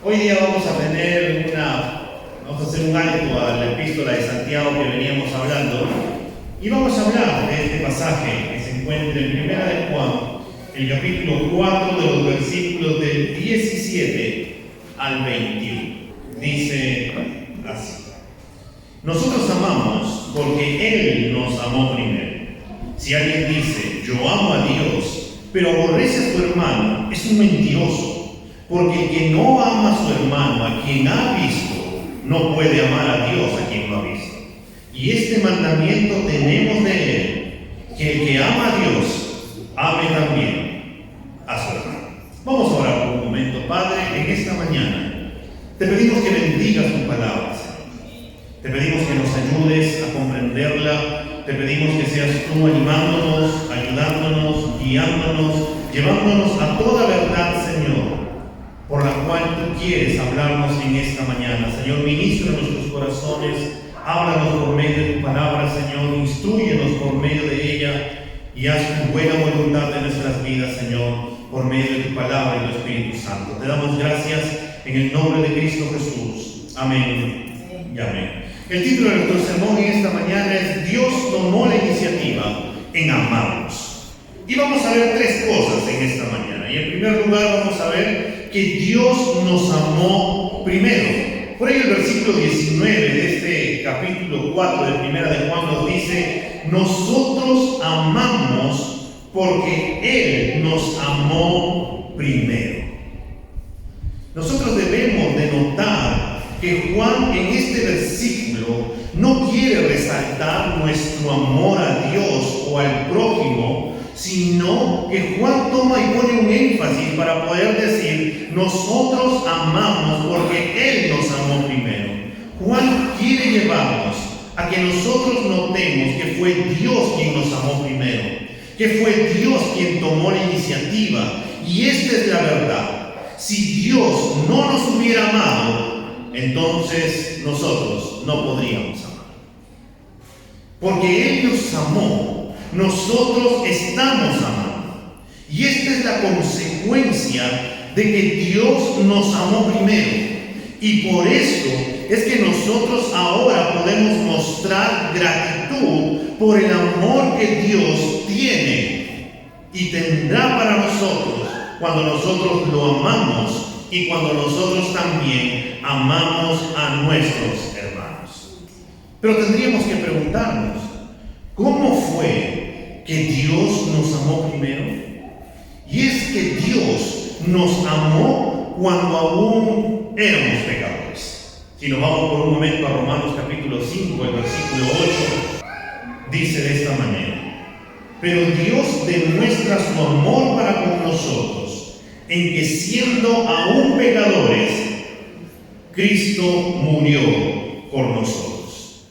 Hoy día vamos a hacer un alto a la epístola de Santiago que veníamos hablando y vamos a hablar de este pasaje que se encuentra en Primera de Juan, el capítulo 4 de los versículos del 17 al 21. Dice así: nosotros amamos porque Él nos amó primero. Si alguien dice, yo amo a Dios, pero aborrece a su hermano, es un mentiroso. Porque el que no ama a su hermano, a quien ha visto, no puede amar a Dios a quien no ha visto. Y este mandamiento tenemos de Él, que el que ama a Dios, ame también a su hermano. Vamos a orar por un momento. Padre, en esta mañana te pedimos que bendigas tu palabra, Señor. Te pedimos que nos ayudes a comprenderla. Te pedimos que seas tú animándonos, ayudándonos, guiándonos, llevándonos a toda verdad, Señor, por la cual tú quieres hablarnos en esta mañana. Señor, ministra nuestros corazones, háblanos por medio de tu palabra, Señor, instrúyenos por medio de ella y haz tu buena voluntad en nuestras vidas, Señor, por medio de tu palabra y tu Espíritu Santo. Te damos gracias en el nombre de Cristo Jesús. Amén y amén. El título de nuestro sermón en esta mañana es Dios tomó la iniciativa en amarnos. Y vamos a ver tres cosas en esta mañana. Y en primer lugar vamos a ver que Dios nos amó primero. Por ello el versículo 19 de este capítulo 4 de Primera de Juan nos dice: nosotros amamos porque Él nos amó primero. Nosotros debemos de notar que Juan en este versículo no quiere resaltar nuestro amor a Dios o al prójimo, sino que Juan toma y pone un énfasis para poder decir, nosotros amamos porque Él nos amó primero. Juan quiere llevarnos a que nosotros notemos que fue Dios quien nos amó primero, que fue Dios quien tomó la iniciativa. Y esta es la verdad. Si Dios no nos hubiera amado, entonces nosotros no podríamos amar. Porque Él nos amó, nosotros estamos amando. Y esta es la consecuencia de que Dios nos amó primero. Y por eso es que nosotros ahora podemos mostrar gratitud por el amor que Dios tiene y tendrá para nosotros cuando nosotros lo amamos y cuando nosotros también amamos a nuestros hermanos. Pero tendríamos que preguntarnos, ¿cómo fue que Dios nos amó primero? Y es que Dios nos amó cuando aún éramos pecadores. Si nos vamos por un momento a Romanos capítulo 5, el versículo 8, dice de esta manera: pero Dios demuestra su amor para con nosotros, en que siendo aún pecadores, Cristo murió por nosotros.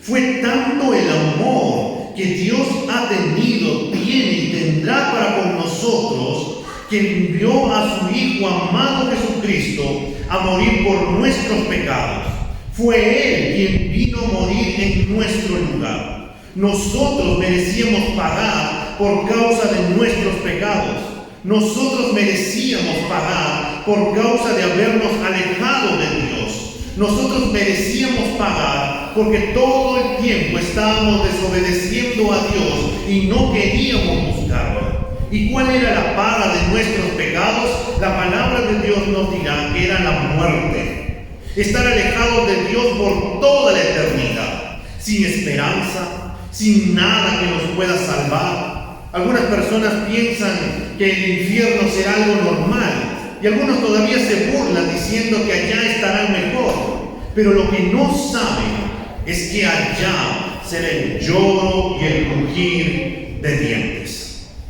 Fue tanto el amor que Dios ha tenido, tiene y tendrá para con nosotros, que envió a su Hijo amado Jesucristo a morir por nuestros pecados. Fue Él quien vino a morir en nuestro lugar. Nosotros merecíamos pagar por causa de nuestros pecados. Nosotros merecíamos pagar por causa de habernos alejado de Dios. Nosotros merecíamos pagar porque todo el tiempo estábamos desobedeciendo a Dios y no queríamos buscarlo. ¿Y cuál era la paga de nuestros pecados? La palabra de Dios nos dirá que era la muerte. Estar alejados de Dios por toda la eternidad, sin esperanza, sin nada que nos pueda salvar. Algunas personas piensan que el infierno será algo normal y algunos todavía se burlan diciendo que allá estarán mejor. Pero lo que no saben es que allá será el lloro y el crujir de dientes.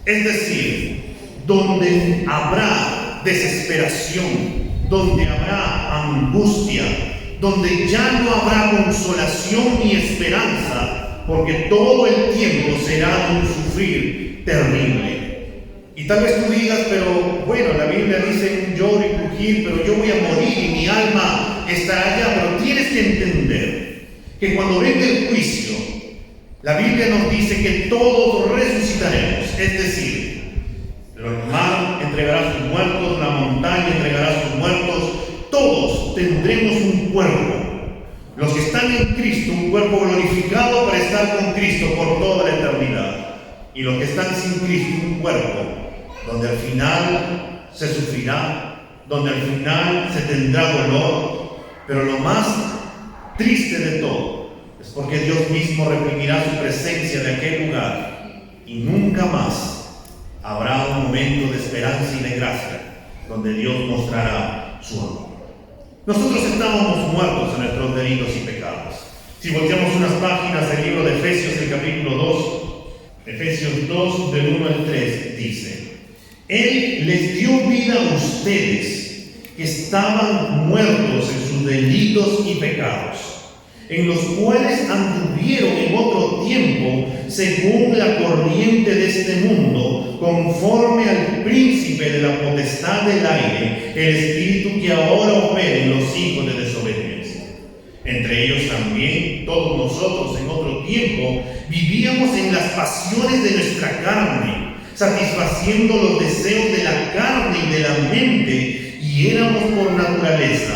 Es decir, donde habrá desesperación, donde habrá angustia, donde ya no habrá consolación ni esperanza, porque todo el tiempo será un sufrir terrible. Y tal vez tú digas, pero bueno, la Biblia dice un lloro y crujir, pero yo voy a morir y mi alma estará allá. Pero tienes que entender que cuando venga el juicio, la Biblia nos dice que todos resucitaremos. Es decir, el mar entregará sus muertos, la montaña entregará sus muertos, todos están en Cristo, un cuerpo glorificado para estar con Cristo por toda la eternidad. Y los que están sin Cristo, un cuerpo donde al final se sufrirá, donde al final se tendrá dolor. Pero lo más triste de todo es porque Dios mismo reprimirá su presencia de aquel lugar y nunca más habrá un momento de esperanza y de gracia donde Dios mostrará su amor. Nosotros estábamos muertos en nuestros delitos y pecados. Si volteamos unas páginas del libro de Efesios, el capítulo 2, Efesios 2, del 1 al 3, dice: Él les dio vida a ustedes que estaban muertos en sus delitos y pecados, en los cuales anduvieron en otro tiempo según la corriente de este mundo, conforme al príncipe de la potestad del aire, el espíritu que ahora opera en los hijos de desobediencia. Entre ellos también todos nosotros en otro tiempo vivíamos en las pasiones de nuestra carne, satisfaciendo los deseos de la carne y de la mente, y éramos por naturaleza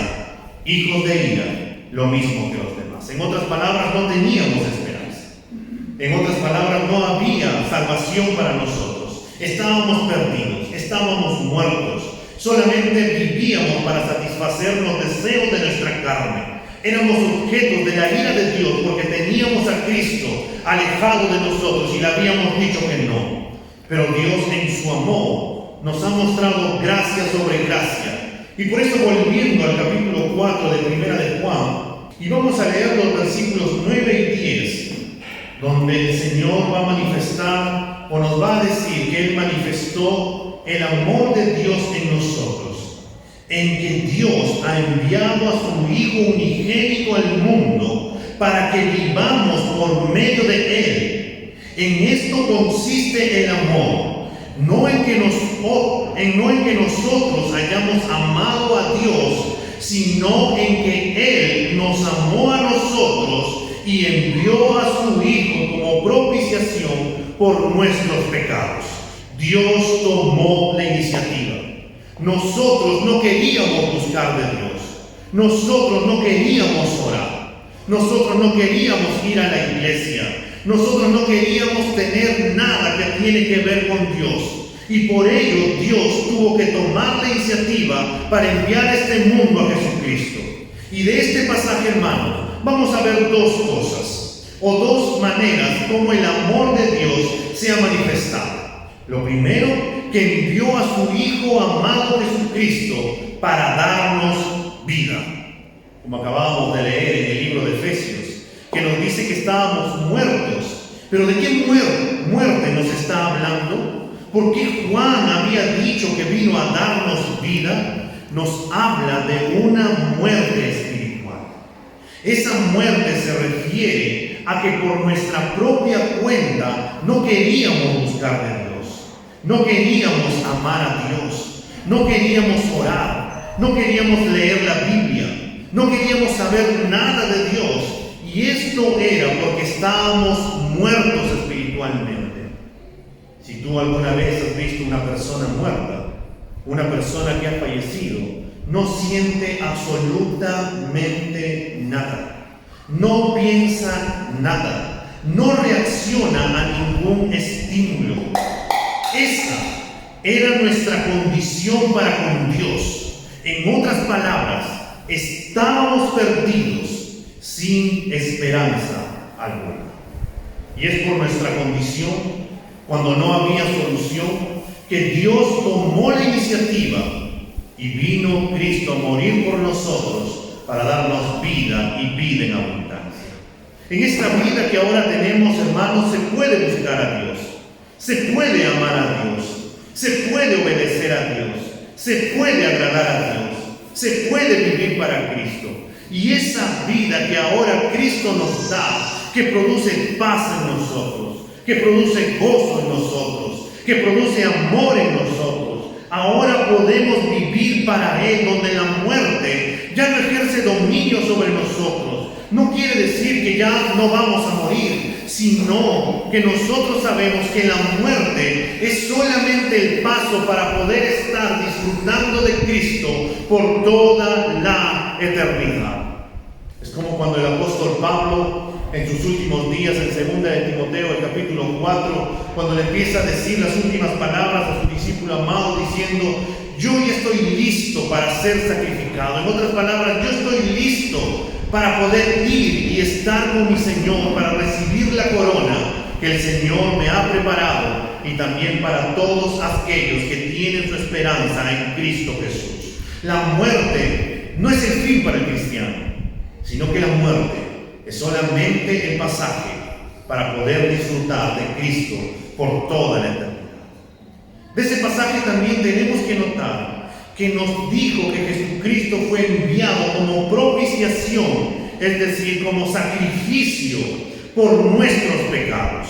hijos de ira, lo mismo que los demás. En otras palabras, no teníamos esperanza. En otras palabras, no había salvación para nosotros. Estábamos perdidos, estábamos muertos. Solamente vivíamos para satisfacer los deseos de nuestra carne. Éramos objetos de la ira de Dios porque teníamos a Cristo alejado de nosotros y le habíamos dicho que no. Pero Dios en su amor nos ha mostrado gracia sobre gracia. Y por eso, volviendo al capítulo 4 de Primera de Juan, y vamos a leer los versículos 9 y 10, donde el Señor va a manifestar o nos va a decir que Él manifestó el amor de Dios en nosotros, en que Dios ha enviado a su Hijo unigénito al mundo para que vivamos por medio de Él. En esto consiste el amor, no en que nosotros hayamos amado a Dios, sino en que Él nos amó a nosotros y envió a su Hijo como propiciación por nuestros pecados. Dios tomó la iniciativa. Nosotros no queríamos buscar de Dios. Nosotros no queríamos orar. Nosotros no queríamos ir a la iglesia. Nosotros no queríamos tener nada que tiene que ver con Dios. Y por ello Dios tuvo que tomar la iniciativa para enviar a este mundo a Jesucristo. Y de este pasaje, hermano, vamos a ver dos cosas, o dos maneras como el amor de Dios se ha manifestado. Lo primero, que envió a su Hijo amado Jesucristo para darnos vida. Como acabábamos de leer en el libro de Efesios, que nos dice que estábamos muertos. Pero ¿de qué muerte nos está hablando? Porque Juan había dicho que vino a darnos vida. Nos habla de una muerte espiritual. Esa muerte se refiere a que por nuestra propia cuenta no queríamos buscar de Dios, no queríamos amar a Dios, no queríamos orar, no queríamos leer la Biblia, no queríamos saber nada de Dios. Y esto era porque estábamos muertos espiritualmente. Si tú alguna vez has visto una persona muerta, una persona que ha fallecido, no siente absolutamente nada, no piensa nada, no reacciona a ningún estímulo. Esa era nuestra condición para con Dios. En otras palabras, estábamos perdidos sin esperanza alguna. Y es por nuestra condición, cuando no había solución, que Dios tomó la iniciativa y vino Cristo a morir por nosotros para darnos vida y vida en abundancia. En esta vida que ahora tenemos, hermanos, se puede buscar a Dios, se puede amar a Dios, se puede obedecer a Dios, se puede agradar a Dios, se puede vivir para Cristo. Y esa vida que ahora Cristo nos da, que produce paz en nosotros, que produce gozo en nosotros, que produce amor en nosotros, ahora podemos vivir para Él, donde la muerte ya no ejerce dominio sobre nosotros. No quiere decir que ya no vamos a morir, sino que nosotros sabemos que la muerte es solamente el paso para poder estar disfrutando de Cristo por toda la eternidad. Es como cuando el apóstol Pablo, en sus últimos días, en 2 de Timoteo, el capítulo 4, cuando le empieza a decir las últimas palabras a su discípulo amado, diciendo: yo ya estoy listo para ser sacrificado. En otras palabras, yo estoy listo para poder ir y estar con mi Señor, para recibir la corona que el Señor me ha preparado, y también para todos aquellos que tienen su esperanza en Cristo Jesús. La muerte no es el fin para el cristiano, sino que la muerte es solamente el pasaje para poder disfrutar de Cristo por toda la eternidad. De ese pasaje también tenemos que notar que nos dijo que Jesucristo fue enviado como propiciación, es decir, como sacrificio por nuestros pecados.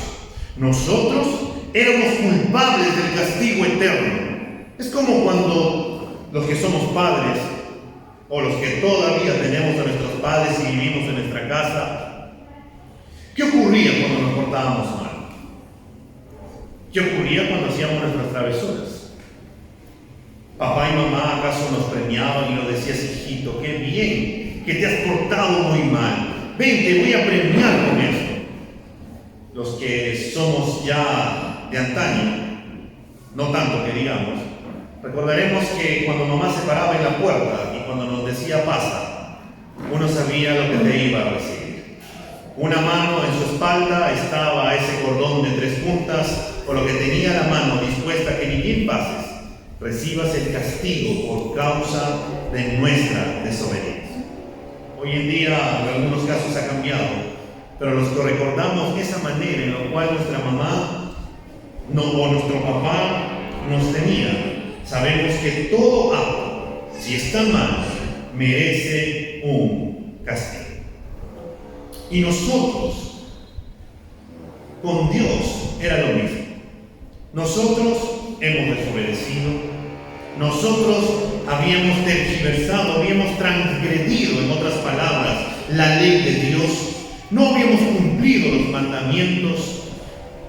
Nosotros éramos culpables del castigo eterno. Es como cuando los que somos padres, o los que todavía tenemos a nuestros padres y vivimos en nuestra casa, ¿qué ocurría cuando nos portábamos mal? ¿Qué ocurría cuando hacíamos nuestras travesuras? Papá y mamá acaso nos premiaban y nos decías: hijito, qué bien, que te has portado muy mal, ven, te voy a premiar con esto. Los que somos ya de antaño, no tanto que digamos, recordaremos que cuando mamá se paraba en la puerta y cuando nos decía pasa, uno sabía lo que te iba a recibir. Una mano en su espalda estaba ese cordón de 3 puntas, o lo que tenía la mano dispuesta a que ni bien pases, recibas el castigo por causa de nuestra desobediencia. Hoy en día en algunos casos ha cambiado, pero los que recordamos esa manera en la cual nuestra mamá o nuestro papá nos tenía, sabemos que todo acto, si está mal, merece un castigo. Y nosotros, con Dios, era lo mismo. Nosotros hemos desobedecido, nosotros habíamos tergiversado, habíamos transgredido, en otras palabras, la ley de Dios, no habíamos cumplido los mandamientos,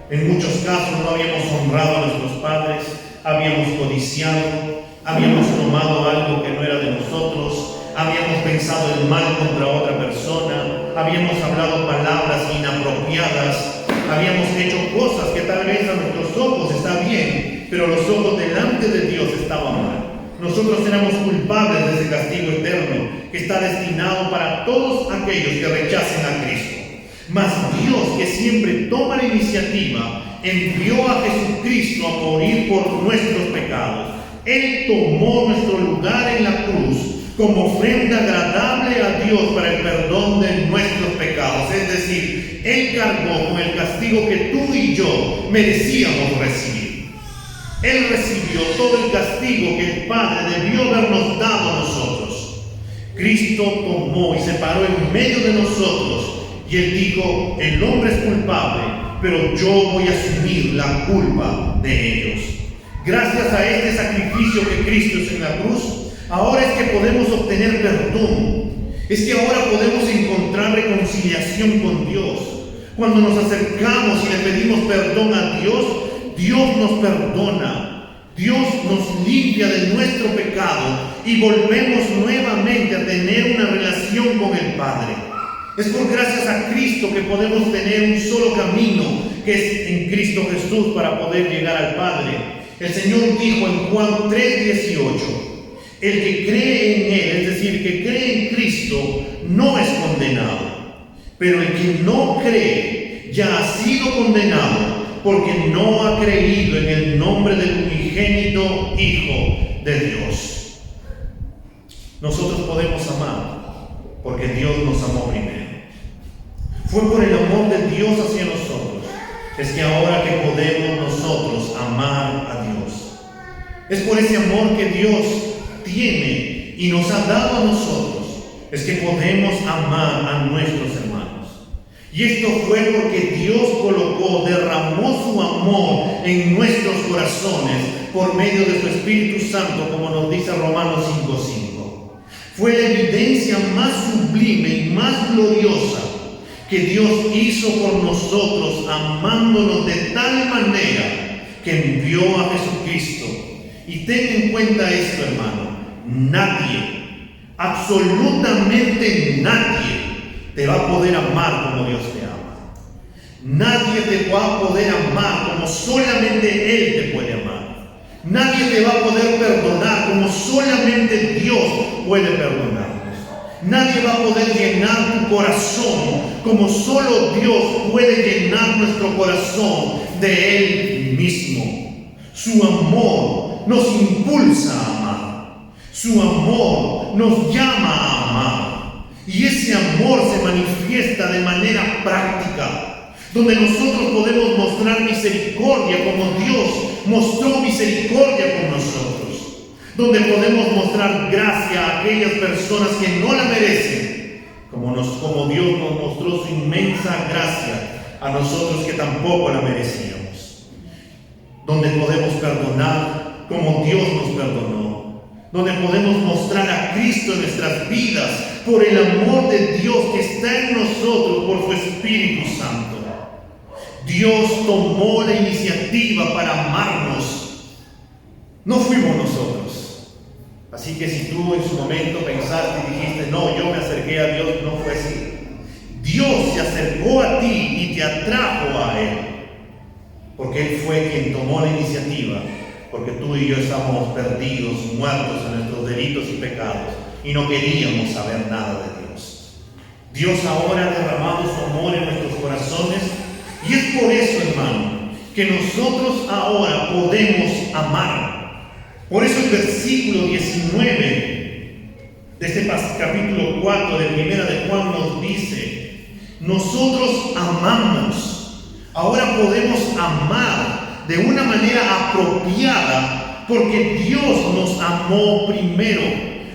en muchos casos no habíamos honrado a nuestros padres, habíamos codiciado, habíamos tomado algo que no era de nosotros, habíamos pensado el mal contra otra persona, habíamos hablado palabras inapropiadas, habíamos hecho cosas que tal vez a nuestros ojos está bien, pero los ojos delante de Dios estaban mal. Nosotros éramos culpables de ese castigo eterno que está destinado para todos aquellos que rechacen a Cristo. Mas Dios, que siempre toma la iniciativa, envió a Jesucristo a morir por nuestros pecados. Él tomó nuestro lugar en la cruz como ofrenda agradable a Dios para el perdón de nuestros pecados. Es decir, Él cargó con el castigo que tú y yo merecíamos recibir. Él recibió todo el castigo que el Padre debió habernos dado a nosotros. Cristo tomó y se paró en medio de nosotros y Él dijo: el hombre es culpable, pero yo voy a asumir la culpa de ellos. Gracias a este sacrificio que Cristo hizo en la cruz, ahora es que podemos obtener perdón. Es que ahora podemos encontrar reconciliación con Dios. Cuando nos acercamos y le pedimos perdón a Dios, Dios nos perdona. Dios nos limpia de nuestro pecado y volvemos nuevamente a tener una relación con el Padre. Es por gracias a Cristo que podemos tener un solo camino, que es en Cristo Jesús, para poder llegar al Padre. El Señor dijo en Juan 3:18: el que cree en Él, es decir, que cree en Cristo, no es condenado. Pero el que no cree ya ha sido condenado, porque no ha creído en el nombre del unigénito Hijo de Dios. Nosotros podemos amar porque Dios nos amó primero. Fue por el amor de Dios hacia nosotros, es que ahora que podemos nosotros amar a Dios. Es por ese amor que Dios tiene y nos ha dado a nosotros, es que podemos amar a nuestros hermanos. Y esto fue porque Dios derramó su amor en nuestros corazones por medio de su Espíritu Santo, como nos dice Romanos 5:5. Fue la evidencia más sublime y más gloriosa que Dios hizo por nosotros, amándonos de tal manera que envió a Jesucristo. Y ten en cuenta esto, hermano: nadie, absolutamente nadie, te va a poder amar como Dios te ama. Nadie te va a poder amar como solamente Él te puede amar. Nadie te va a poder perdonar como solamente Dios puede perdonarnos. Nadie va a poder llenar tu corazón como solo Dios puede llenar nuestro corazón de Él mismo. Su amor nos impulsa a amar. Su amor nos llama a amar. Y ese amor se manifiesta de manera práctica, donde nosotros podemos mostrar misericordia como Dios mostró misericordia con nosotros, donde podemos mostrar gracia a aquellas personas que no la merecen, como Dios nos mostró su inmensa gracia a nosotros que tampoco la merecíamos, donde podemos perdonar como Dios nos perdonó, donde podemos mostrar a Cristo en nuestras vidas por el amor de Dios que está en nosotros por su Espíritu Santo. Dios tomó la iniciativa para amarnos. No fuimos nosotros. Así que si tú en su momento pensaste y dijiste, no, yo me acerqué a Dios, no fue así. Dios se acercó a ti y te atrajo a Él. Porque Él fue quien tomó la iniciativa. Porque tú y yo estábamos perdidos, muertos en nuestros delitos y pecados. Y no queríamos saber nada de Dios. Dios ahora ha derramado su amor en nuestros corazones. Y es por eso, hermano, que nosotros ahora podemos amar. Por eso el versículo 19 de este capítulo 4 de Primera de Juan nos dice: nosotros amamos. Ahora podemos amar de una manera apropiada porque Dios nos amó primero.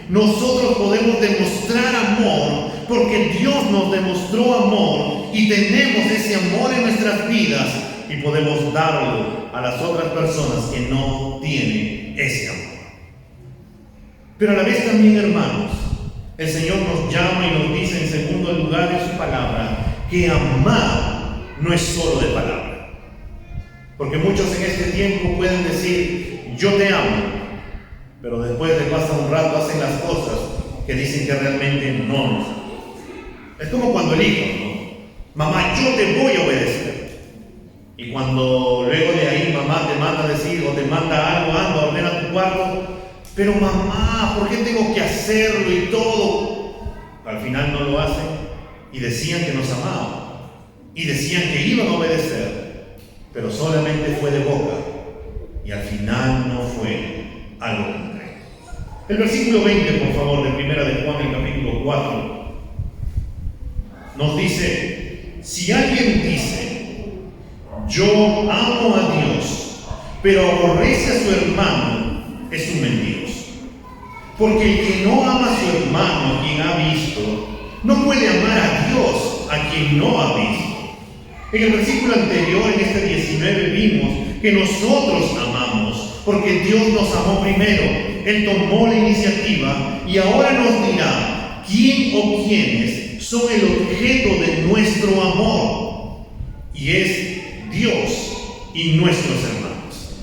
Nosotros podemos demostrar amor porque Dios nos demostró amor y tenemos ese amor en nuestras vidas y podemos darlo a las otras personas que no tienen ese amor. Pero a la vez también, hermanos, el Señor nos llama y nos dice en segundo lugar en su palabra que amar no es solo de palabra. Porque muchos en este tiempo pueden decir, yo te amo, pero después de pasar un rato hacen las cosas que dicen que realmente no. Es como cuando el hijo, ¿no? Mamá, yo te voy a obedecer. Y cuando luego de ahí mamá te manda a decir o te manda algo, anda, ordena tu cuarto, pero mamá, ¿por qué tengo que hacerlo y todo? Al final no lo hacen y decían que nos amaban y decían que iban a obedecer, pero solamente fue de boca y al final no fue algo concreto. El versículo 20, por favor, de Primera de Juan, el capítulo 4, nos dice: si alguien dice, yo amo a Dios, pero aborrece a su hermano, es un mentiroso. Porque el que no ama a su hermano, a quien ha visto, no puede amar a Dios, a quien no ha visto. En el versículo anterior, en este 19, vimos que nosotros amamos, porque Dios nos amó primero. Él tomó la iniciativa y ahora nos dirá quién o quiénes son el objeto de nuestro amor. Y es Dios y nuestros hermanos.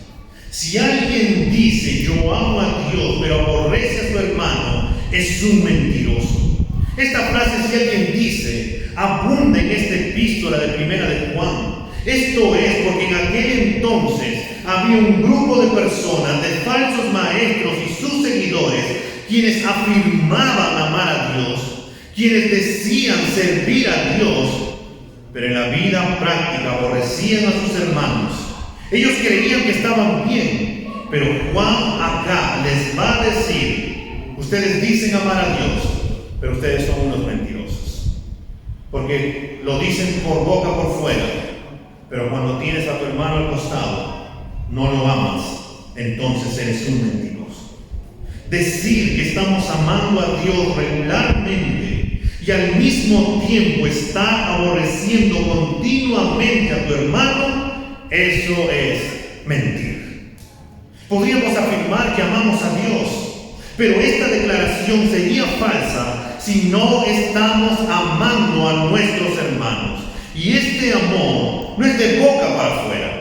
Si alguien dice, yo amo a Dios, pero aborrece a su hermano, es un mentiroso. Esta frase, si alguien dice, abunda en esta epístola de Primera de Juan. Esto es porque en aquel entonces había un grupo de personas, de falsos maestros y sus seguidores, quienes afirmaban amar a Dios, quienes decían servir a Dios, pero en la vida práctica aborrecían a sus hermanos. Ellos creían que estaban bien, pero Juan acá les va a decir, ustedes dicen amar a Dios, pero ustedes son unos mentirosos, porque lo dicen por boca por fuera, pero cuando tienes a tu hermano al costado, no lo amas, entonces eres un mentiroso. Decir que estamos amando a Dios regularmente y al mismo tiempo estar aborreciendo continuamente a tu hermano, eso es mentir. Podríamos afirmar que amamos a Dios, pero esta declaración sería falsa si no estamos amando a nuestros hermanos. Y este amor no es de boca para afuera.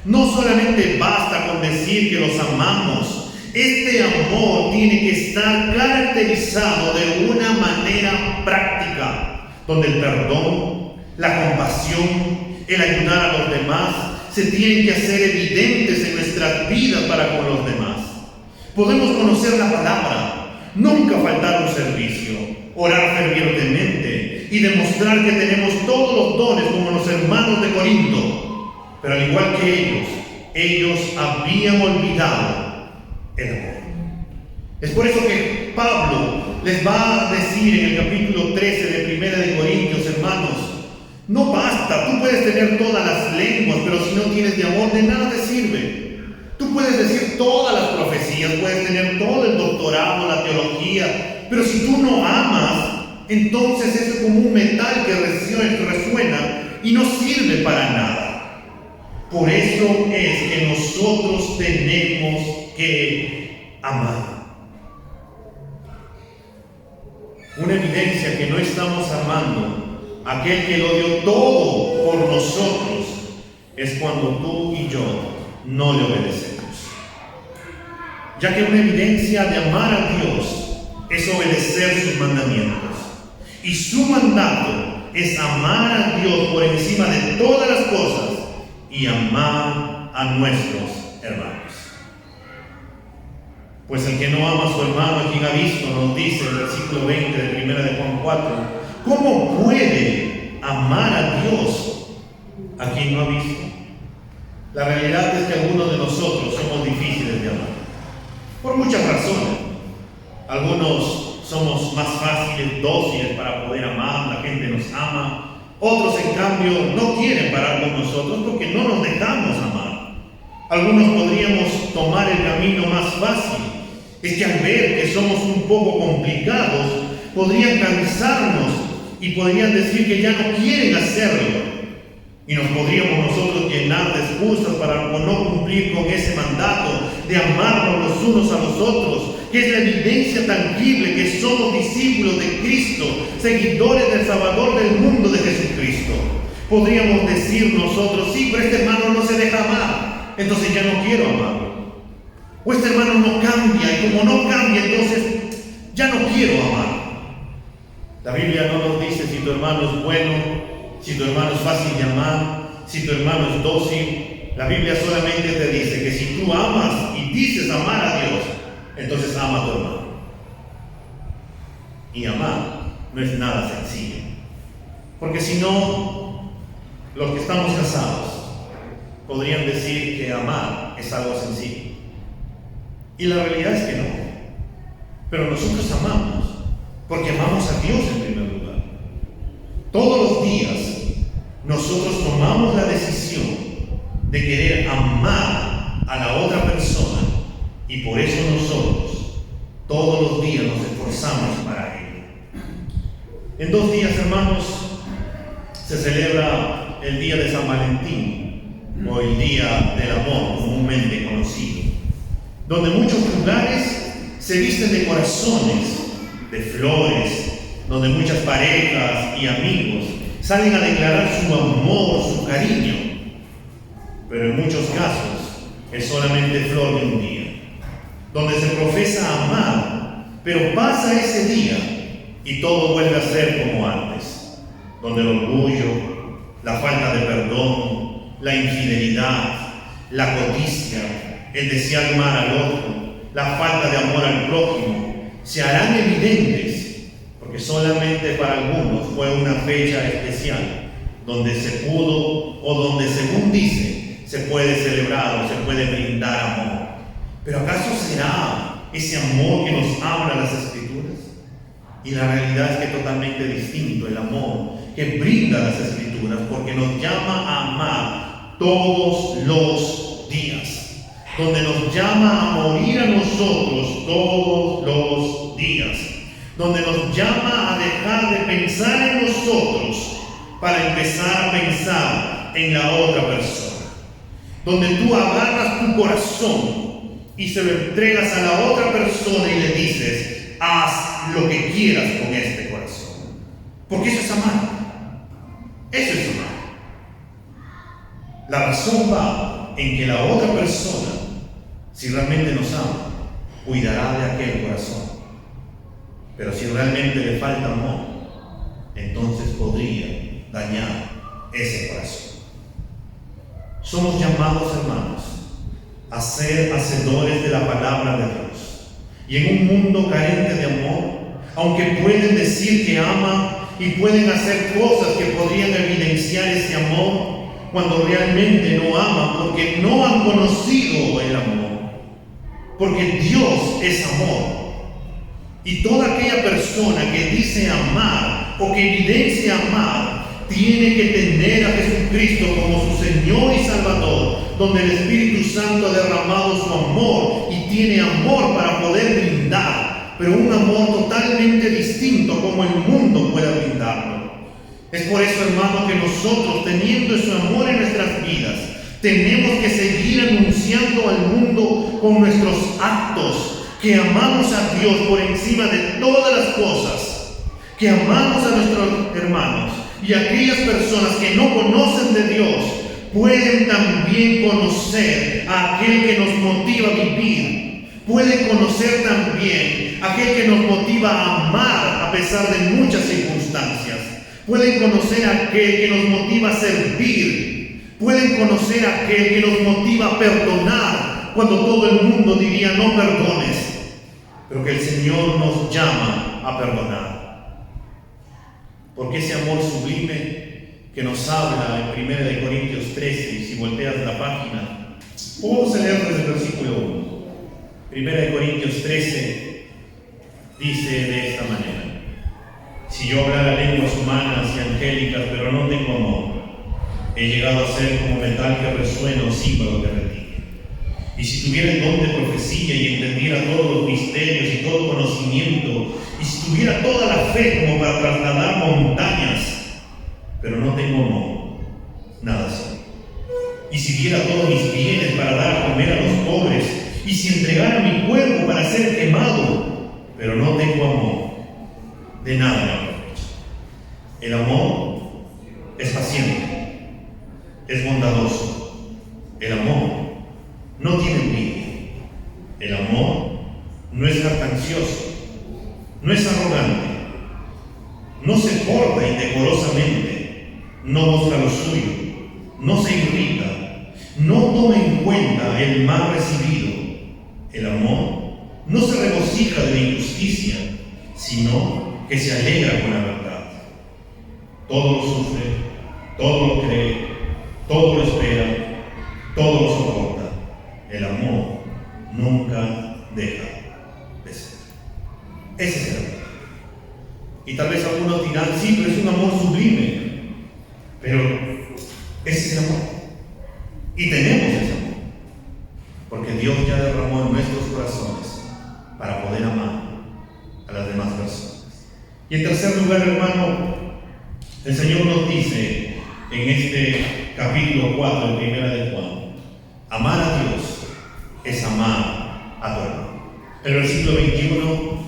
No solamente basta con decir que los amamos. Este amor tiene que estar caracterizado de una manera práctica, donde el perdón, la compasión, el ayudar a los demás se tienen que hacer evidentes en nuestras vidas para con los demás. Podemos conocer la palabra, nunca faltar un servicio, orar fervientemente y demostrar que tenemos todos los dones como los hermanos de Corinto, pero al igual que ellos habían olvidado el amor. Es por eso que Pablo les va a decir en el capítulo 13 de 1 de Corintios, hermanos, no basta, tú puedes tener todas las lenguas, pero si no tienes de amor, de nada te sirve. Tú puedes decir todas las profecías, puedes tener todo el doctorado, la teología, pero si tú no amas, entonces eso es como un metal que resuena y no sirve para nada. Por eso es que nosotros tenemos que amar. Una evidencia que no estamos amando a aquel que lo dio todo por nosotros es cuando tú y yo no le obedecemos. Ya que una evidencia de amar a Dios es obedecer sus mandamientos. Y su mandato es amar a Dios por encima de todas las cosas y amar a nuestros hermanos. Pues el que no ama a su hermano, a quien ha visto, nos dice el versículo 20 de 1 de Juan 4, ¿cómo puede amar a Dios a quien no ha visto? La realidad es que algunos de nosotros somos difíciles de amar, por muchas razones. Algunos somos más fáciles, dóciles para poder amar, la gente nos ama. Otros, en cambio, no quieren parar con nosotros porque no nos dejamos amar. Algunos podríamos tomar el camino más fácil. Es que al ver que somos un poco complicados, podrían cansarnos y podrían decir que ya no quieren hacerlo. Y nos podríamos nosotros llenar de excusas para no cumplir con ese mandato de amarnos los unos a los otros, que es la evidencia tangible que somos discípulos de Cristo, seguidores del Salvador del mundo, de Jesucristo. Podríamos decir nosotros, sí, pero este hermano no se deja amar, entonces ya no quiero amarlo. O este hermano no cambia, y como no cambia, entonces ya no quiero amar. La Biblia no nos dice si tu hermano es bueno, si tu hermano es fácil de amar, si tu hermano es dócil. La Biblia solamente te dice que si tú amas y dices amar a Dios, entonces ama a tu hermano. Y amar no es nada sencillo. Porque si no, los que estamos casados podrían decir que amar es algo sencillo. Y la realidad es que no. Pero nosotros amamos porque amamos a Dios en primer lugar. Todos los días nosotros tomamos la decisión de querer amar a la otra persona y por eso nosotros todos los días nos esforzamos para ello. En 2 días, hermanos, se celebra el día de San Valentín o el día del amor comúnmente conocido, donde muchos lugares se visten de corazones, de flores, donde muchas parejas y amigos salen a declarar su amor, su cariño, pero en muchos casos es solamente flor de un día, donde se profesa amar, pero pasa ese día y todo vuelve a ser como antes, donde el orgullo, la falta de perdón, la infidelidad, la codicia, el desear mal al otro, la falta de amor al prójimo, se harán evidentes, porque solamente para algunos fue una fecha especial, donde se pudo, o donde según dice, se puede celebrar o se puede brindar amor. Pero ¿acaso será ese amor que nos hablan las Escrituras? Y la realidad es que es totalmente distinto el amor que brinda las Escrituras, porque nos llama a amar todos los días, donde nos llama a morir a nosotros todos los días, donde nos llama a dejar de pensar en nosotros para empezar a pensar en la otra persona, donde tú agarras tu corazón y se lo entregas a la otra persona y le dices, haz lo que quieras con este corazón, porque eso es amar. Eso es amar. La razón va en que la otra persona, si realmente nos ama, cuidará de aquel corazón. Pero si realmente le falta amor, entonces podría dañar ese corazón. Somos llamados, hermanos, a ser hacedores de la palabra de Dios. Y en un mundo carente de amor, aunque pueden decir que aman y pueden hacer cosas que podrían evidenciar ese amor, cuando realmente no aman, porque no han conocido el amor. Porque Dios es amor. Y toda aquella persona que dice amar o que evidencia amar, tiene que tener a Jesucristo como su Señor y Salvador, donde el Espíritu Santo ha derramado su amor y tiene amor para poder brindar, pero un amor totalmente distinto como el mundo puede brindarlo. Es por eso, hermano, que nosotros, teniendo ese amor en nuestras vidas, tenemos que seguir anunciando al mundo con nuestros actos que amamos a Dios por encima de todas las cosas, que amamos a nuestros hermanos, y aquellas personas que no conocen de Dios pueden también conocer a aquel que nos motiva a vivir, pueden conocer también a aquel que nos motiva a amar a pesar de muchas circunstancias, pueden conocer a aquel que nos motiva a servir, pueden conocer a aquel que nos motiva a perdonar cuando todo el mundo diría no perdones, pero que el Señor nos llama a perdonar. Porque ese amor sublime que nos habla en 1 Corintios 13, y si volteas la página, vamos a leer desde el versículo 1. 1 Corintios 13 dice de esta manera: si yo hablara lenguas humanas y angélicas, pero no tengo amor, he llegado a ser como metal que resuena o címbalo que retiñe. Y si tuviera el don de profecía y entendiera todos los misterios y todo conocimiento, y si tuviera toda la fe como para trasladar montañas, pero no tengo amor, nada soy. Y si diera todos mis bienes para dar a comer a los pobres, y si entregara mi cuerpo para ser quemado, pero no tengo amor, de nada me aprovecha. El amor es paciente, es bondadoso. El amor no tiene envidia. El amor no es jactancioso, no es arrogante, no se porta indecorosamente, no muestra lo suyo, no se irrita, no toma en cuenta el mal recibido. El amor no se regocija de la injusticia, sino que se alegra con la verdad. Todo lo sufre, todo lo cree, todo lo espera, todo lo soporta. El amor nunca deja de ser. Ese es el amor. Y tal vez algunos dirán, sí, pero es un amor sublime. Pero ese es el amor. Y tenemos ese amor. Porque Dios ya derramó en nuestros corazones para poder amar a las demás personas. Y en tercer lugar, hermano, el Señor nos dice en este capítulo 4 de 1 de Juan: amar a Dios es amar a tu hermano. El versículo 21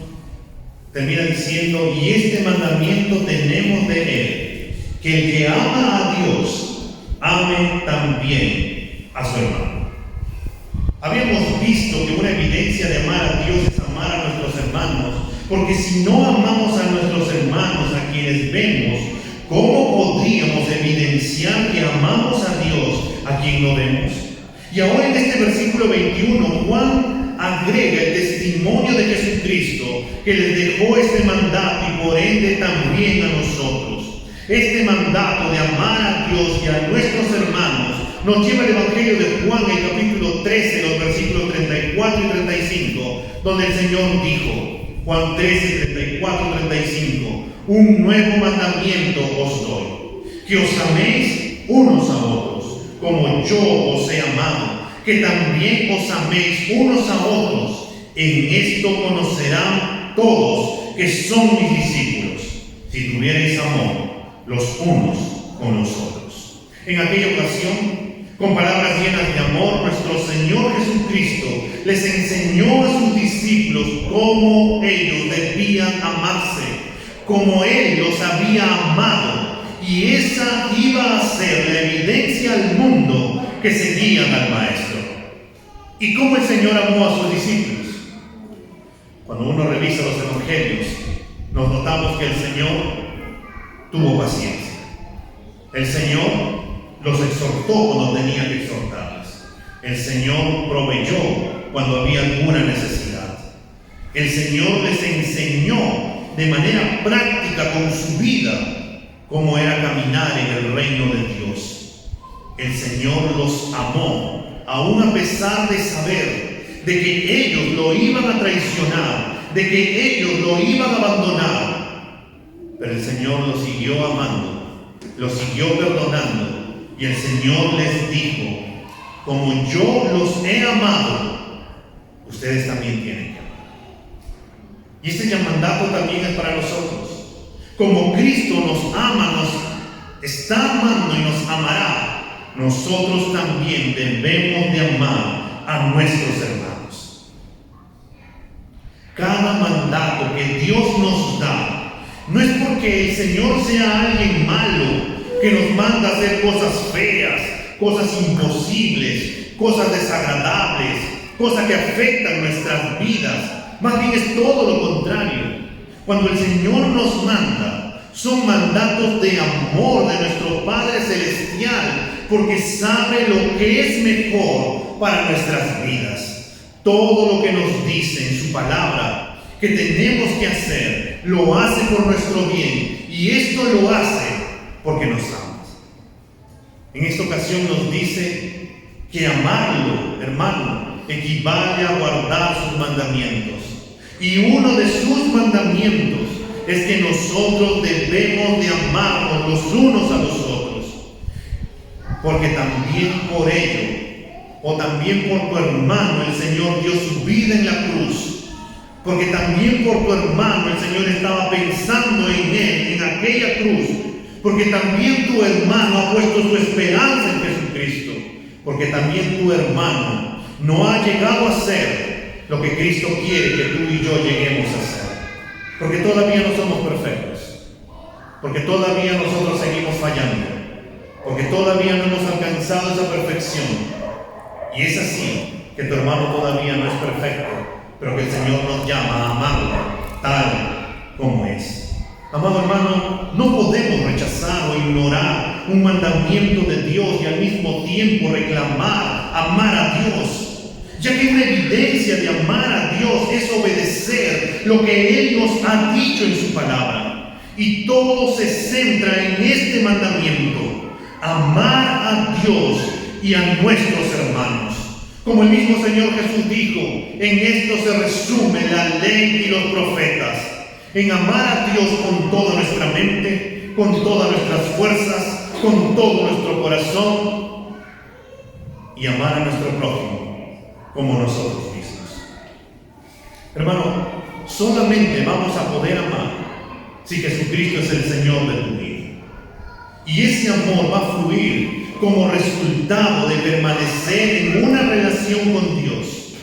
termina diciendo: y este mandamiento tenemos de él, que el que ama a Dios ame también a su hermano. Habíamos visto que una evidencia de amar a Dios es amar a nuestros hermanos, porque si no amamos a nuestros hermanos, a quienes vemos, ¿cómo podríamos evidenciar que amamos a Dios a quien no vemos? Y ahora en este versículo 21, Juan agrega el testimonio de Jesucristo, que les dejó este mandato y por ende también a nosotros. Este mandato de amar a Dios y a nuestros hermanos nos lleva al Evangelio de Juan, el capítulo 13, los versículos 34 y 35, donde el Señor dijo, Juan 13, 34 y 35, un nuevo mandamiento os doy, que os améis unos a otros, como yo os he amado, que también os améis unos a otros. En esto conocerán todos que son mis discípulos, si tuvierais amor los unos con los otros. En aquella ocasión, con palabras llenas de amor, nuestro Señor Jesucristo les enseñó a sus discípulos cómo ellos debían amarse, como Él los había amado, y esa iba a ser la evidencia al mundo que seguían al Maestro. ¿Y cómo el Señor amó a sus discípulos? Cuando uno revisa los evangelios, nos notamos que el Señor tuvo paciencia. El Señor los exhortó cuando tenía que exhortarles. El Señor proveyó cuando había alguna necesidad. El Señor les enseñó de manera práctica con su vida cómo era caminar en el reino de Dios. El Señor los amó, aún a pesar de saber de que ellos lo iban a traicionar, de que ellos lo iban a abandonar. Pero el Señor los siguió amando, los siguió perdonando, y el Señor les dijo: como yo los he amado, ustedes también tienen que amar. Y este mandato también es para nosotros. Como Cristo nos ama, nos está amando y nos amará, nosotros también debemos de amar a nuestros hermanos. Cada mandato que Dios nos da no es porque el Señor sea alguien malo que nos manda a hacer cosas feas, cosas imposibles, cosas desagradables, cosas que afectan nuestras vidas. Más bien es todo lo contrario. Cuando el Señor nos manda, son mandatos de amor de nuestro Padre Celestial, porque sabe lo que es mejor para nuestras vidas. Todo lo que nos dice en su palabra que tenemos que hacer, lo hace por nuestro bien, y esto lo hace porque nos ama. En esta ocasión nos dice que amarlo, hermano, equivale a guardar sus mandamientos. Y uno de sus mandamientos es que nosotros debemos de amarnos los unos a los otros. Porque también por ello, o también por tu hermano, el Señor dio su vida en la cruz. Porque también por tu hermano el Señor estaba pensando en él, en aquella cruz. Porque también tu hermano ha puesto su esperanza en Jesucristo. Porque también tu hermano no ha llegado a ser lo que Cristo quiere que tú y yo lleguemos a ser. Porque todavía no somos perfectos. Porque todavía nosotros seguimos fallando. Porque todavía no hemos alcanzado esa perfección. Y es así que tu hermano todavía no es perfecto, pero que el Señor nos llama a amarlo tal como es. Amado hermano, no podemos rechazar o ignorar un mandamiento de Dios y al mismo tiempo reclamar amar a Dios, ya que una evidencia de amar a Dios es obedecer lo que Él nos ha dicho en su palabra. Y todo se centra en este mandamiento: amar a Dios y a nuestros hermanos. Como el mismo Señor Jesús dijo, en esto se resume la ley y los profetas, en amar a Dios con toda nuestra mente, con todas nuestras fuerzas, con todo nuestro corazón, y amar a nuestro prójimo como nosotros mismos. Hermano, solamente vamos a poder amar si Jesucristo es el Señor de tu vida. Y ese amor va a fluir como resultado de permanecer en una relación con Dios,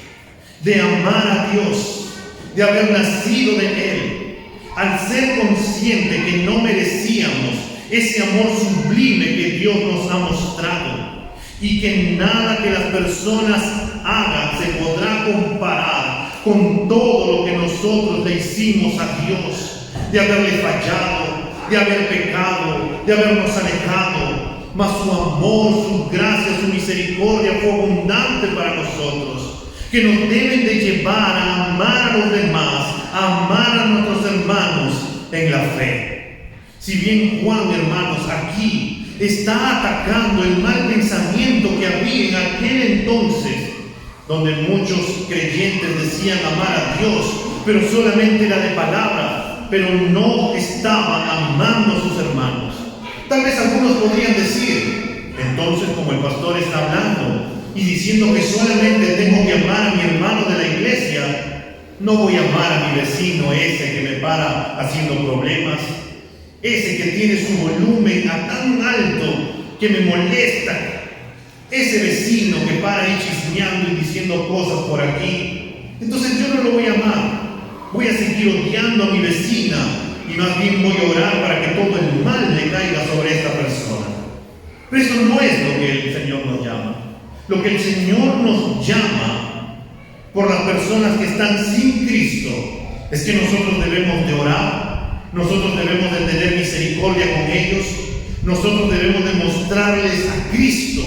de amar a Dios, de haber nacido de Él, al ser consciente que no merecíamos ese amor sublime que Dios nos ha mostrado, y que nada que las personas hagan se podrá comparar con todo lo que nosotros le hicimos a Dios, de haberle fallado, de haber pecado, de habernos alejado. Mas su amor, su gracia, su misericordia fue abundante para nosotros, que nos deben de llevar a amar a los demás, a amar a nuestros hermanos en la fe. Si bien Juan, hermanos, aquí está atacando el mal pensamiento que había en aquel entonces, donde muchos creyentes decían amar a Dios, pero solamente era de palabra, pero no estaban amando a sus hermanos. Tal vez algunos podrían decir, entonces, como el pastor está hablando y diciendo que solamente tengo que amar a mi hermano de la iglesia, no voy a amar a mi vecino, ese que me para haciendo problemas, ese que tiene su volumen a tan alto que me molesta, ese vecino que para ahí chismeando y diciendo cosas por aquí. Entonces yo no lo voy a amar, voy a seguir odiando a mi vecina, y más bien voy a orar para que todo el mal le caiga sobre esta persona. Pero eso no es lo que el Señor nos llama. Lo que el Señor nos llama por las personas que están sin Cristo es que nosotros debemos de orar, nosotros debemos de tener misericordia misericordia con ellos, nosotros debemos demostrarles a Cristo,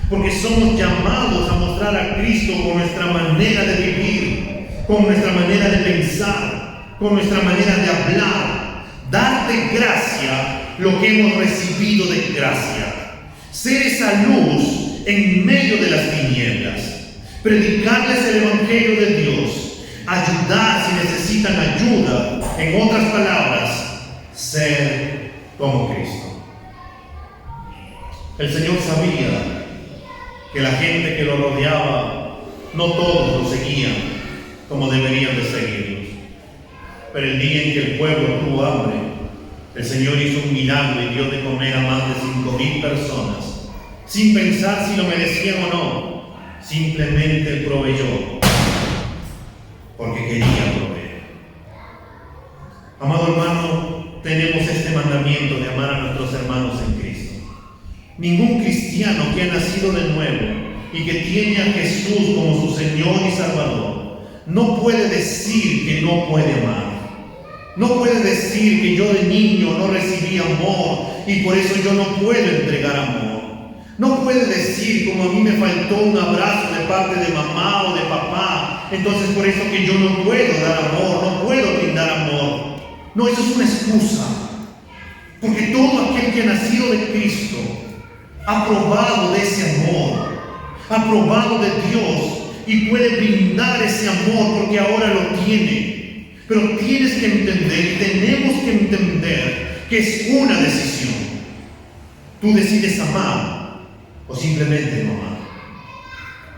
porque somos llamados a mostrar a Cristo con nuestra manera de vivir, con nuestra manera de pensar, con nuestra manera de hablar, dar de gracia lo que hemos recibido de gracia, ser esa luz en medio de las tinieblas, predicarles el Evangelio de Dios, ayudar si necesitan ayuda, en otras palabras, ser como Cristo. El Señor sabía que la gente que lo rodeaba, no todos lo seguían como deberían de seguirlos. Pero el día en que el pueblo tuvo hambre, el Señor hizo un milagro y dio de comer a más de 5,000 personas, sin pensar si lo merecían o no. Simplemente proveyó, porque quería proveer. Amado hermano, tenemos este mandamiento de amar a nuestros hermanos en Cristo. Ningún cristiano que ha nacido de nuevo y que tiene a Jesús como su Señor y Salvador, no puede decir que no puede amar. No puede decir que yo de niño no recibí amor y por eso yo no puedo entregar amor. No puede decir, como a mí me faltó un abrazo de parte de mamá o de papá, entonces por eso que yo no puedo dar amor, no puedo brindar amor. No, eso es una excusa. Porque todo aquel que ha nacido de Cristo ha probado de ese amor, ha probado de Dios y puede brindar ese amor porque ahora lo tiene. Pero tienes que entender, y tenemos que entender, que es una decisión. Tú decides amar o simplemente no amar.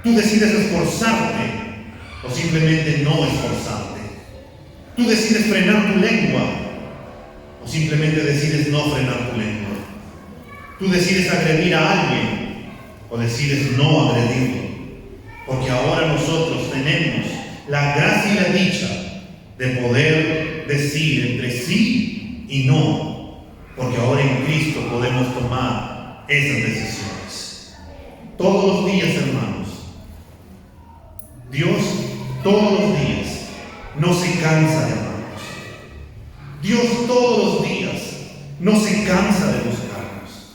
Tú decides esforzarte o simplemente no esforzarte. Tú decides frenar tu lengua o simplemente decides no frenar tu lengua. Tú decides agredir a alguien o decides no agredirlo. Porque ahora nosotros tenemos la gracia y la dicha de poder decir entre sí y no, porque ahora en Cristo podemos tomar esas decisiones. Todos los días, hermanos, Dios todos los días no se cansa de amarnos. Dios todos los días no se cansa de buscarnos.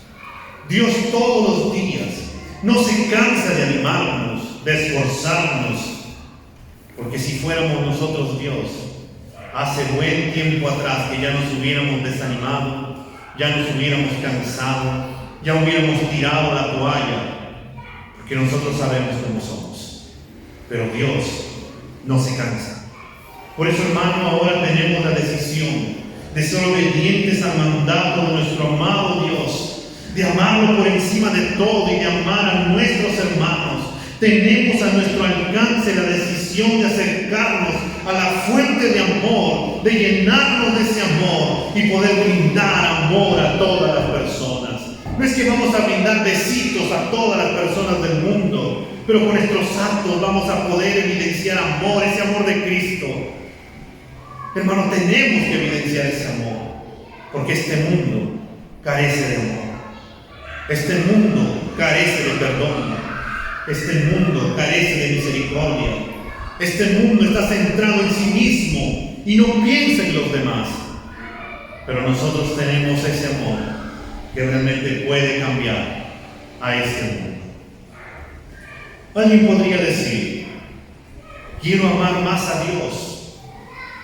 Dios todos los días no se cansa de animarnos, de esforzarnos, porque si fuéramos nosotros Dios, hace buen tiempo atrás que ya nos hubiéramos desanimado, ya nos hubiéramos cansado, ya hubiéramos tirado la toalla, porque nosotros sabemos cómo somos. Pero Dios no se cansa. Por eso, hermano, ahora tenemos la decisión de ser obedientes al mandato de nuestro amado Dios, de amarlo por encima de todo y de amar a nuestros hermanos. Tenemos a nuestro alcance la decisión de acercarnos a la fuente de amor, de llenarnos de ese amor y poder brindar amor a todas las personas. No es que vamos a brindar besitos a todas las personas del mundo, pero con nuestros actos vamos a poder evidenciar amor, ese amor de Cristo. Hermano, tenemos que evidenciar ese amor, porque este mundo carece de amor. Este mundo carece de perdón. Este mundo carece de misericordia. Este mundo está centrado en sí mismo y no piensa en los demás. Pero nosotros tenemos ese amor que realmente puede cambiar a este mundo. Alguien podría decir: quiero amar más a Dios,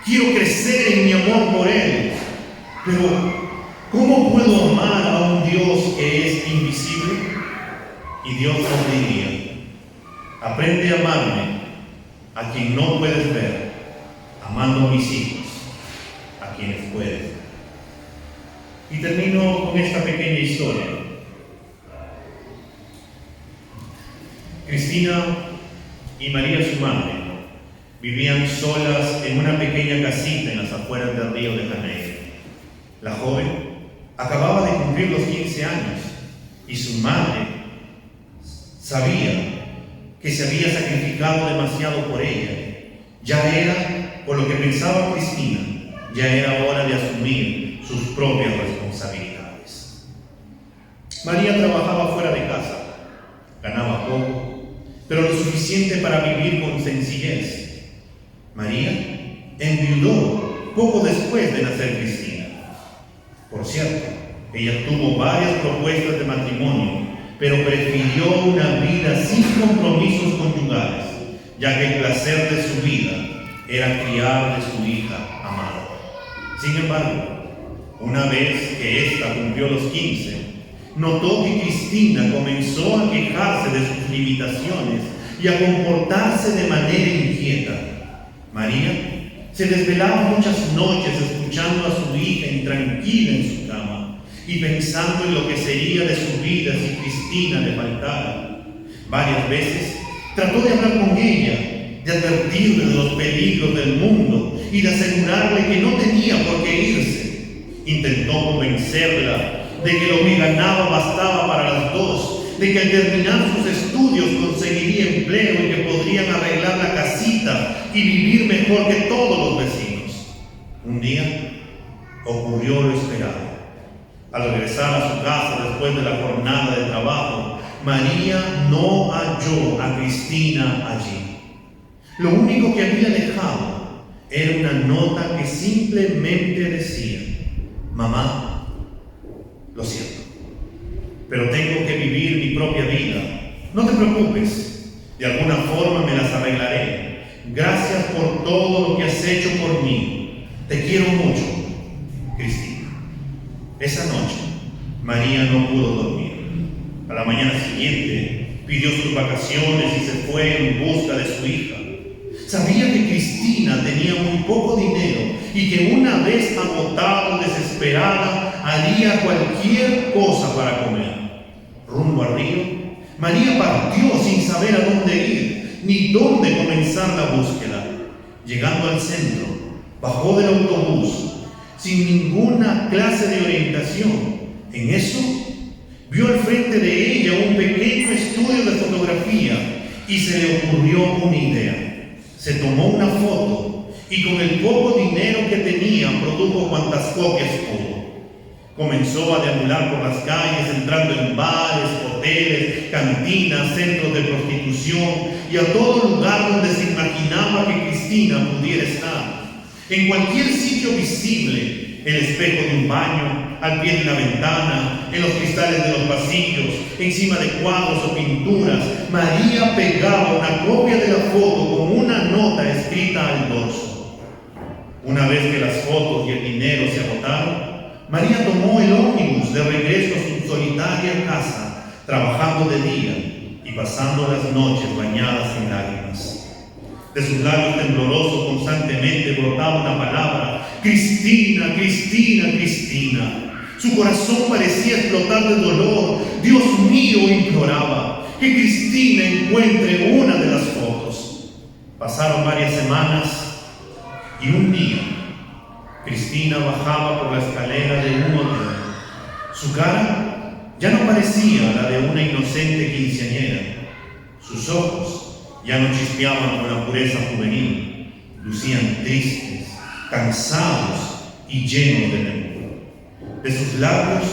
quiero crecer en mi amor por Él, pero ¿cómo puedo amar a un Dios que es invisible? Y Dios nos diría: aprende a amarme a quien no puedes ver, amando a mis hijos, a quienes puedes ver. Y termino con esta pequeña historia. Cristina y María, su madre, vivían solas en una pequeña casita en las afueras del Río de Janeiro. La joven acababa de cumplir los 15 años y su madre sabía que se había sacrificado demasiado por ella. Ya era, por lo que pensaba Cristina, ya era hora de asumir sus propias responsabilidades. María trabajaba fuera de casa, ganaba poco, pero lo suficiente para vivir con sencillez. María enviudó poco después de nacer Cristina. Por cierto, ella tuvo varias propuestas de matrimonio, pero prefirió una vida sin compromisos conyugales, ya que el placer de su vida era criar de su hija amada. Sin embargo, una vez que ésta cumplió los 15, notó que Cristina comenzó a quejarse de sus limitaciones y a comportarse de manera inquieta. María se desvelaba muchas noches escuchando a su hija intranquila en su cama y pensando en lo que sería de su vida si Cristina le faltara. Varias veces trató de hablar con ella, de advertirle de los peligros del mundo y de asegurarle que no tenía por qué irse. Intentó convencerla de que lo que ganaba bastaba para las dos, de que al terminar sus estudios conseguiría empleo y que podrían arreglar la casita y vivir mejor que todos los vecinos. Un día ocurrió lo esperado. Al regresar a su casa después de la jornada de trabajo, María no halló a Cristina allí. Lo único que había dejado era una nota que simplemente decía: mamá, lo siento, pero tengo que vivir mi propia vida. No te preocupes, de alguna forma me las arreglaré. Gracias por todo lo que has hecho por mí. Te quiero mucho, Cristina. Esa noche, María no pudo dormir. A la mañana siguiente, pidió sus vacaciones y se fue en busca de su hija. Sabía que Cristina tenía muy poco dinero y que una vez agotado, desesperada, haría cualquier cosa para comer. Rumbo al río, María partió sin saber a dónde ir ni dónde comenzar la búsqueda. Llegando al centro, bajó del autobús sin ninguna clase de orientación. En eso, vio al frente de ella un pequeño estudio de fotografía y se le ocurrió una idea. Se tomó una foto y con el poco dinero que tenía produjo cuantas copias pudo. Comenzó a deambular por las calles, entrando en bares, hoteles, cantinas, centros de prostitución y a todo lugar donde se imaginaba que Cristina pudiera estar. En cualquier sitio visible, el espejo de un baño, al pie de una ventana, en los cristales de los pasillos, encima de cuadros o pinturas, María pegaba una copia de la foto con una nota escrita al dorso. Una vez que las fotos y el dinero se agotaron, María tomó el ómnibus de regreso a su solitaria casa, trabajando de día y pasando las noches bañadas en lágrimas. De sus labios temblorosos constantemente brotaba una palabra: Cristina, Cristina, Cristina. Su corazón parecía explotar de dolor. Dios mío, imploraba, que Cristina encuentre una de las fotos. Pasaron varias semanas y un día Cristina bajaba por la escalera de un hotel. Su cara ya no parecía la de una inocente quinceañera. Sus ojos ya no chispeaban con la pureza juvenil. Lucían tristes, cansados y llenos de temor. De sus labios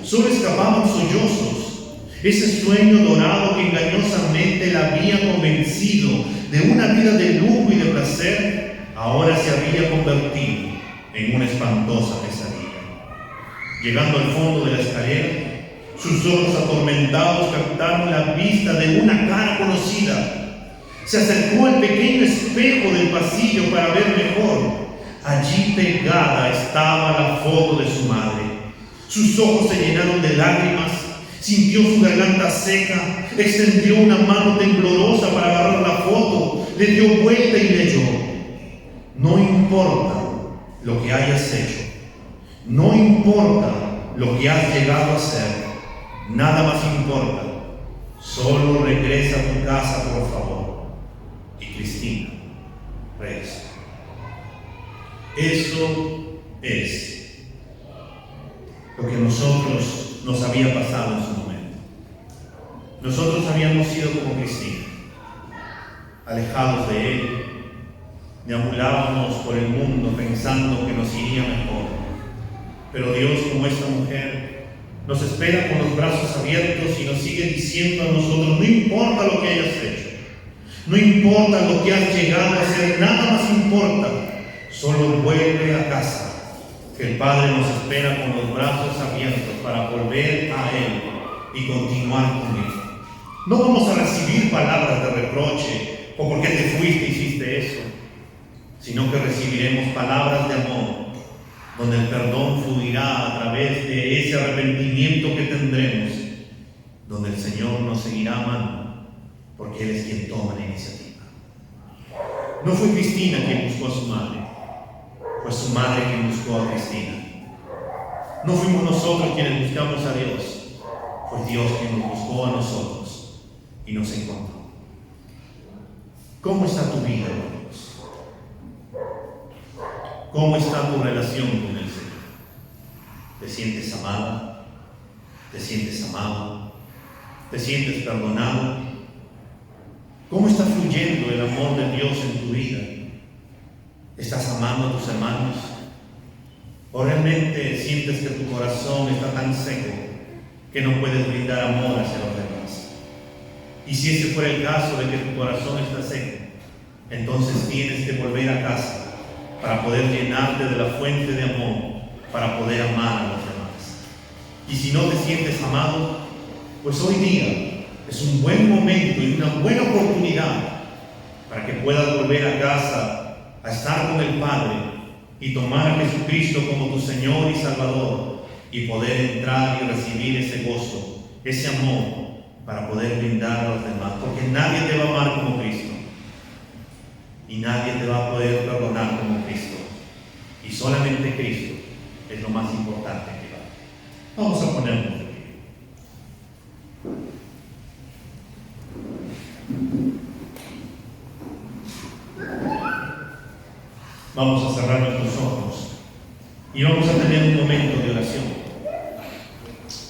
solo escapaban sollozos. Ese sueño dorado que engañosamente la había convencido de una vida de lujo y de placer, ahora se había convertido en una espantosa pesadilla. Llegando al fondo de la escalera, sus ojos atormentados captaron la vista de una cara conocida. Se acercó al pequeño espejo del pasillo para ver mejor. Allí pegada estaba la foto de su madre. Sus ojos se llenaron de lágrimas, sintió su garganta seca, extendió una mano temblorosa para agarrar la foto, le dio vuelta y leyó: no importa lo que hayas hecho, no importa lo que has llegado a ser, nada más importa, solo regresa a tu casa, por favor. Y Cristina regresa. Eso es lo que nosotros nos había pasado en su momento. Nosotros habíamos sido como Cristina, alejados de Él, deambulábamos por el mundo pensando que nos iría mejor. Pero Dios, como esta mujer, nos espera con los brazos abiertos y nos sigue diciendo a nosotros: no importa lo que hayas hecho, no importa lo que has llegado a hacer, nada más importa, solo vuelve a casa, que el Padre nos espera con los brazos abiertos para volver a Él y continuar con Él. No vamos a recibir palabras de reproche o porque te fuiste y hiciste eso, sino que recibiremos palabras de amor, donde el perdón fluirá a través de ese arrepentimiento que tendremos, donde el Señor nos seguirá amando, porque Él es quien toma la iniciativa. No fue Cristina quien buscó a su madre, fue su madre quien buscó a Cristina. No fuimos nosotros quienes buscamos a Dios, fue Dios quien nos buscó a nosotros y nos encontró. ¿Cómo está tu vida, hermanos? ¿Cómo está tu relación con el Señor? ¿Te sientes amada? ¿Te sientes amado? ¿Te sientes perdonado? ¿Cómo está fluyendo el amor de Dios en tu vida? ¿Estás amando a tus hermanos? ¿O realmente sientes que tu corazón está tan seco que no puedes brindar amor hacia los demás? Y si ese fuera el caso de que tu corazón está seco, entonces tienes que volver a casa para poder llenarte de la fuente de amor, para poder amar a los demás. Y si no te sientes amado, pues hoy día es un buen momento y una buena oportunidad para que puedas volver a casa a estar con el Padre y tomar a Jesucristo como tu Señor y Salvador y poder entrar y recibir ese gozo, ese amor, para poder brindar a los demás, porque nadie te va a amar como Cristo y nadie te va a poder perdonar como Cristo, y solamente Cristo es lo más importante que va. Vamos a ponernos de pie. Vamos a cerrar nuestros ojos y vamos a tener un momento de oración.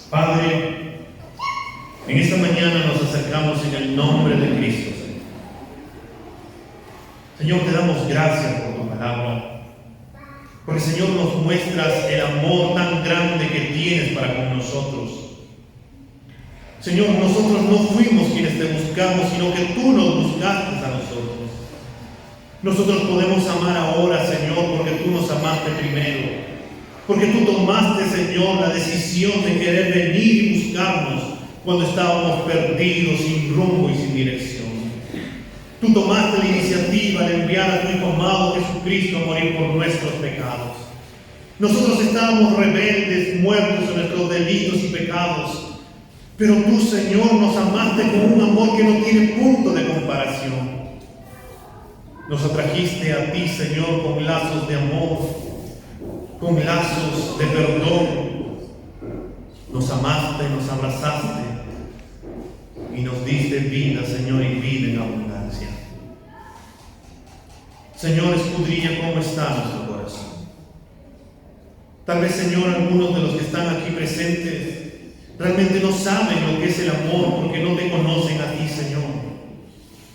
Padre, en esta mañana nos acercamos en el nombre de Cristo, Señor. Señor, te damos gracias por tu palabra, porque, Señor, nos muestras el amor tan grande que tienes para con nosotros. Señor, nosotros no fuimos quienes te buscamos, sino que tú nos buscaste a nosotros. Nosotros podemos amar ahora, Señor, porque tú nos amaste primero, porque tú tomaste, Señor, la decisión de querer venir y buscarnos cuando estábamos perdidos, sin rumbo y sin dirección. Tú tomaste la iniciativa de enviar a tu Hijo amado Jesucristo a morir por nuestros pecados. Nosotros estábamos rebeldes, muertos en nuestros delitos y pecados, pero tú, Señor, nos amaste con un amor que no tiene punto de comparación. Nos atrajiste a ti, Señor, con lazos de amor, con lazos de perdón. Nos amaste, nos abrazaste y nos diste vida, Señor, y vida en abundancia. Señor, escudriña cómo está nuestro corazón. Tal vez, Señor, algunos de los que están aquí presentes realmente no saben lo que es el amor porque no te conocen a ti, Señor.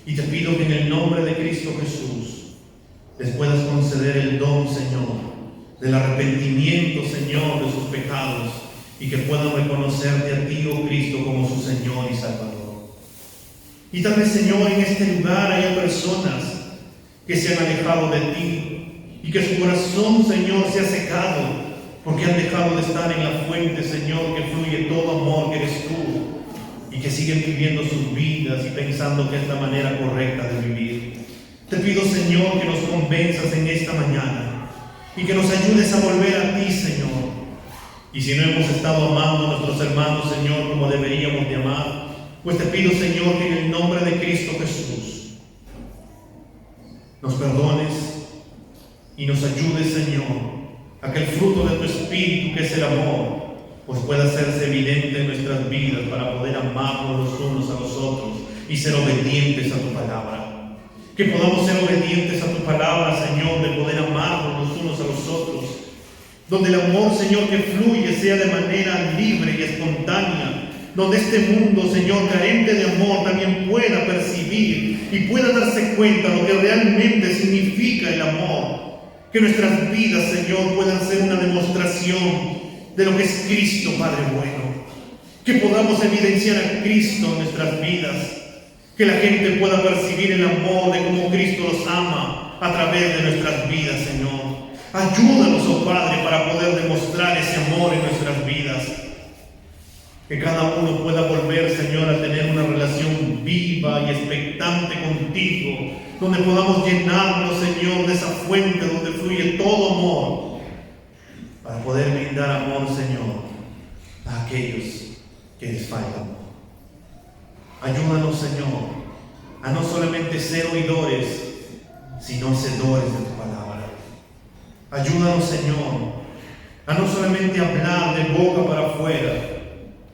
Y te pido que en el nombre de Cristo Jesús les puedas conceder el don, Señor, del arrepentimiento, Señor, de sus pecados, y que puedan reconocerte a ti, oh Cristo, como su Señor y Salvador. Y tal vez, Señor, en este lugar haya personas que se han alejado de ti y que su corazón, Señor, se ha secado porque han dejado de estar en la fuente, Señor, que fluye todo amor, que eres tú, y que siguen viviendo sus vidas y pensando que es la manera correcta de vivir. Te pido, Señor, que nos convenzas en esta mañana y que nos ayudes a volver a ti, Señor. Y si no hemos estado amando a nuestros hermanos, Señor, como deberíamos de amar, pues te pido, Señor, que en el nombre de Cristo Jesús nos perdones y nos ayudes, Señor, a que el fruto de tu Espíritu, que es el amor, pues pueda hacerse evidente en nuestras vidas para poder amarnos los unos a los otros y ser obedientes a tu palabra. Que podamos ser obedientes a tu palabra, Señor, de poder amarnos los unos a los otros. Donde el amor, Señor, que fluye sea de manera libre y espontánea. Donde este mundo, Señor, carente de amor, también pueda percibir y pueda darse cuenta de lo que realmente significa el amor. Que nuestras vidas, Señor, puedan ser una demostración de lo que es Cristo, Padre bueno. Que podamos evidenciar a Cristo en nuestras vidas. Que la gente pueda percibir el amor de cómo Cristo los ama a través de nuestras vidas, Señor. Ayúdanos, oh Padre, para poder demostrar ese amor en nuestras vidas. Que cada uno pueda volver, Señor, a tener una relación viva y expectante contigo, donde podamos llenarnos, Señor, de esa fuente donde fluye todo amor, para poder brindar amor, Señor, a aquellos que les falta amor. Ayúdanos, Señor, a no solamente ser oidores, sino hacedores de tu palabra. Ayúdanos, Señor, a no solamente hablar de boca para afuera,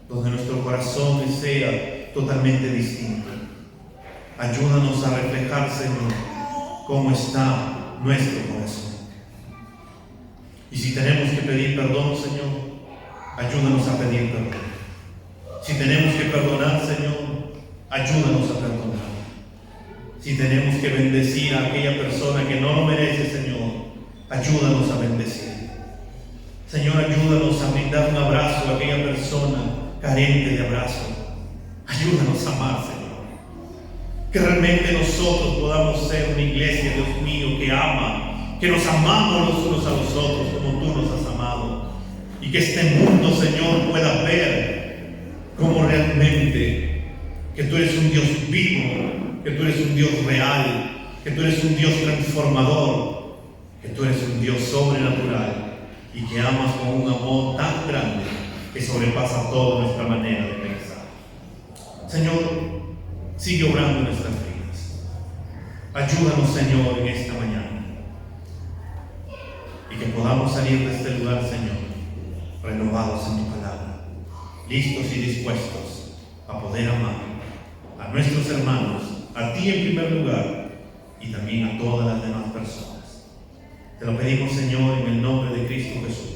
donde nuestro corazón sea totalmente distinto. Ayúdanos a reflejar, Señor, cómo está nuestro corazón. Y si tenemos que pedir perdón, Señor, ayúdanos a pedir perdón. Si tenemos que perdonar, Señor, ayúdanos a perdonar. Si tenemos que bendecir a aquella persona que no lo merece, Señor, ayúdanos a bendecir. Señor, ayúdanos a brindar un abrazo a aquella persona carente de abrazo. Ayúdanos a amar, Señor. Que realmente nosotros podamos ser una iglesia, Dios mío, que ama, que nos amamos los unos a los otros como tú nos has amado. Y que este mundo, Señor, pueda ver cómo realmente que tú eres un Dios vivo, que tú eres un Dios real, que tú eres un Dios transformador, que tú eres un Dios sobrenatural y que amas con un amor tan grande que sobrepasa toda nuestra manera de pensar. Señor, sigue obrando en nuestras vidas. Ayúdanos, Señor, en esta mañana. Y que podamos salir de este lugar, Señor, renovados en tu palabra, listos y dispuestos a poder amar a nuestros hermanos, a ti en primer lugar, y también a todas las demás personas. Te lo pedimos, Señor, en el nombre de Cristo Jesús.